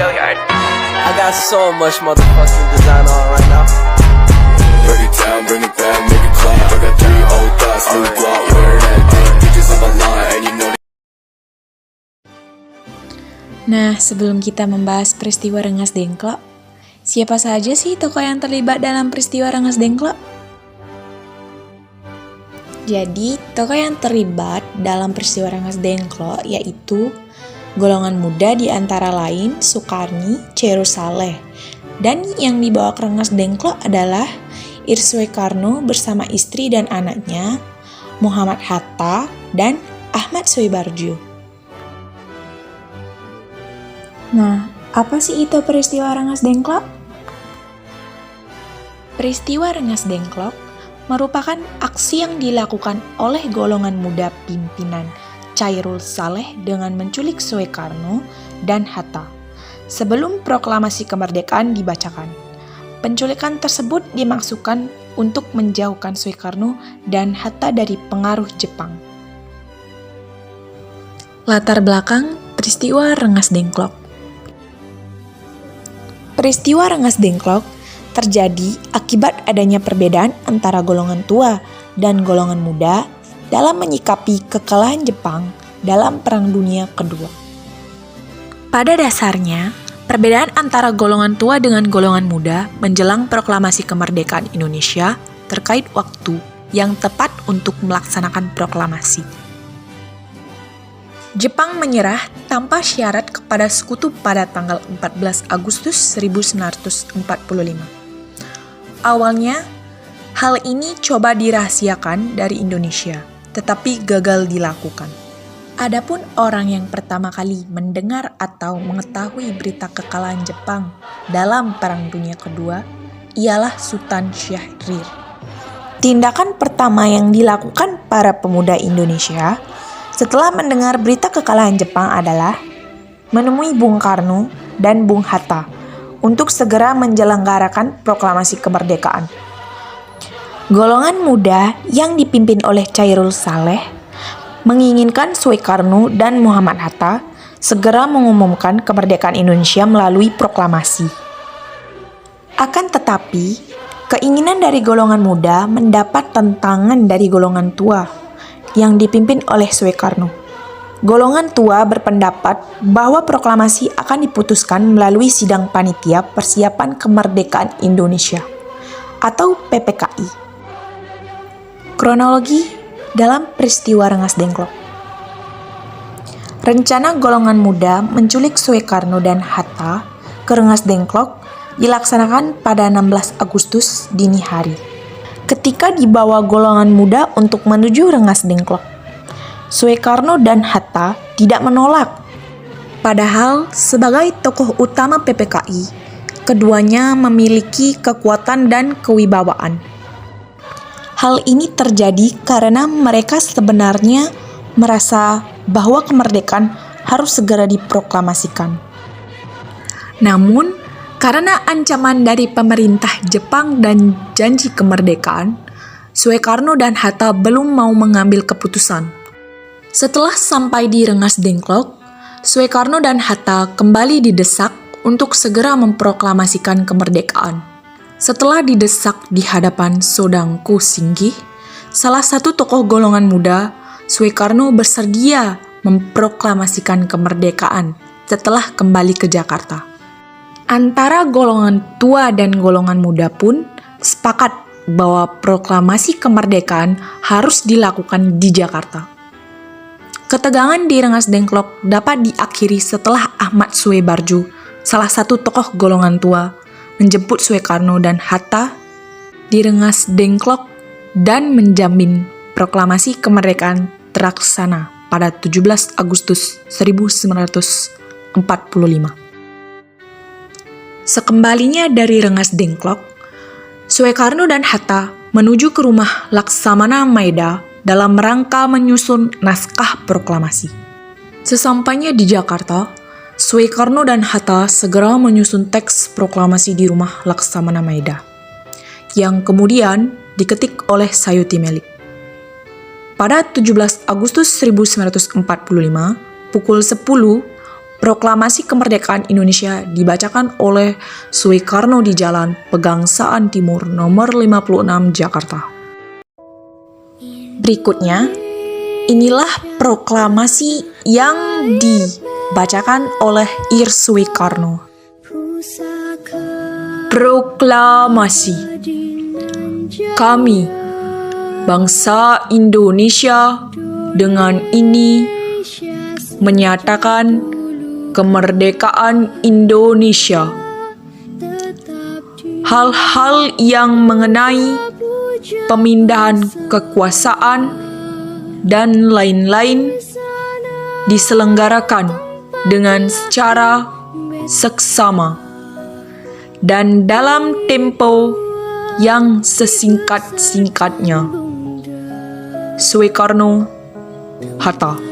I got so much motherfucking design on right now. Break it down, bring it back, make it clap. I got 3 old thoughts, new guap, wear that dick. Bitches on my line, and you know. Nah, sebelum kita membahas peristiwa Rengas Dengklok, siapa saja sih tokoh yang terlibat dalam peristiwa Rengas Dengklok? Jadi, tokoh yang terlibat dalam peristiwa Rengas Dengklok yaitu golongan muda di antara lain Sukarni, Chairul Saleh. Dan yang dibawa ke Rengas Dengklok adalah Soekarno bersama istri dan anaknya, Muhammad Hatta, dan Ahmad Soebardjo. Nah, apa sih itu peristiwa Rengas Dengklok? Peristiwa Rengas Dengklok merupakan aksi yang dilakukan oleh golongan muda pimpinan Chairul Saleh dengan menculik Soekarno dan Hatta sebelum proklamasi kemerdekaan dibacakan. Penculikan tersebut dimaksudkan untuk menjauhkan Soekarno dan Hatta dari pengaruh Jepang. Latar belakang peristiwa Rengas Dengklok. Peristiwa Rengas Dengklok terjadi akibat adanya perbedaan antara golongan tua dan golongan muda dalam menyikapi kekalahan Jepang dalam Perang Dunia Kedua. Pada dasarnya, perbedaan antara golongan tua dengan golongan muda menjelang proklamasi kemerdekaan Indonesia terkait waktu yang tepat untuk melaksanakan proklamasi. Jepang menyerah tanpa syarat kepada sekutu pada tanggal 14 Agustus 1945. Awalnya, hal ini coba dirahasiakan dari Indonesia, tetapi gagal dilakukan. Adapun orang yang pertama kali mendengar atau mengetahui berita kekalahan Jepang dalam Perang Dunia Kedua ialah Sultan Syahrir. Tindakan pertama yang dilakukan para pemuda Indonesia setelah mendengar berita kekalahan Jepang adalah menemui Bung Karno dan Bung Hatta untuk segera menyelenggarakan proklamasi kemerdekaan. Golongan muda yang dipimpin oleh Chairul Saleh menginginkan Soekarno dan Muhammad Hatta segera mengumumkan kemerdekaan Indonesia melalui proklamasi. Akan tetapi, keinginan dari golongan muda mendapat tentangan dari golongan tua yang dipimpin oleh Soekarno. Golongan tua berpendapat bahwa proklamasi akan diputuskan melalui Sidang Panitia Persiapan Kemerdekaan Indonesia atau PPKI. Kronologi dalam peristiwa Rengas Dengklok. Rencana golongan muda menculik Soekarno dan Hatta ke Rengas Dengklok dilaksanakan pada 16 Agustus dini hari. Ketika dibawa golongan muda untuk menuju Rengas Dengklok, Soekarno dan Hatta tidak menolak. Padahal sebagai tokoh utama PPKI, keduanya memiliki kekuatan dan kewibawaan. Hal ini terjadi karena mereka sebenarnya merasa bahwa kemerdekaan harus segera diproklamasikan. Namun, karena ancaman dari pemerintah Jepang dan janji kemerdekaan, Soekarno dan Hatta belum mau mengambil keputusan. Setelah sampai di Rengas Dengklok, Soekarno dan Hatta kembali didesak untuk segera memproklamasikan kemerdekaan. Setelah didesak di hadapan Sodangku Singgih, salah satu tokoh golongan muda, Soekarno bersedia memproklamasikan kemerdekaan setelah kembali ke Jakarta. Antara golongan tua dan golongan muda pun sepakat bahwa proklamasi kemerdekaan harus dilakukan di Jakarta. Ketegangan di Rengas Dengklok dapat diakhiri setelah Ahmad Soebardjo, salah satu tokoh golongan tua, menjemput Soekarno dan Hatta di Rengas Dengklok dan menjamin proklamasi kemerdekaan terlaksana pada 17 Agustus 1945. Sekembalinya dari Rengas Dengklok, Soekarno dan Hatta menuju ke rumah Laksamana Maeda dalam rangka menyusun naskah proklamasi. Sesampainya di Jakarta, Soekarno dan Hatta segera menyusun teks proklamasi di rumah Laksamana Maeda, yang kemudian diketik oleh Sayuti Melik. Pada 17 Agustus 1945, pukul 10, Proklamasi Kemerdekaan Indonesia dibacakan oleh Soekarno di Jalan Pegangsaan Timur nomor 56 Jakarta. Berikutnya, inilah proklamasi yang dibacakan oleh Ir Soekarno. Proklamasi. Kami, bangsa Indonesia, dengan ini menyatakan kemerdekaan Indonesia. Hal-hal yang mengenai pemindahan kekuasaan dan lain-lain diselenggarakan dengan secara seksama dan dalam tempo yang sesingkat-singkatnya. Soekarno, Hatta.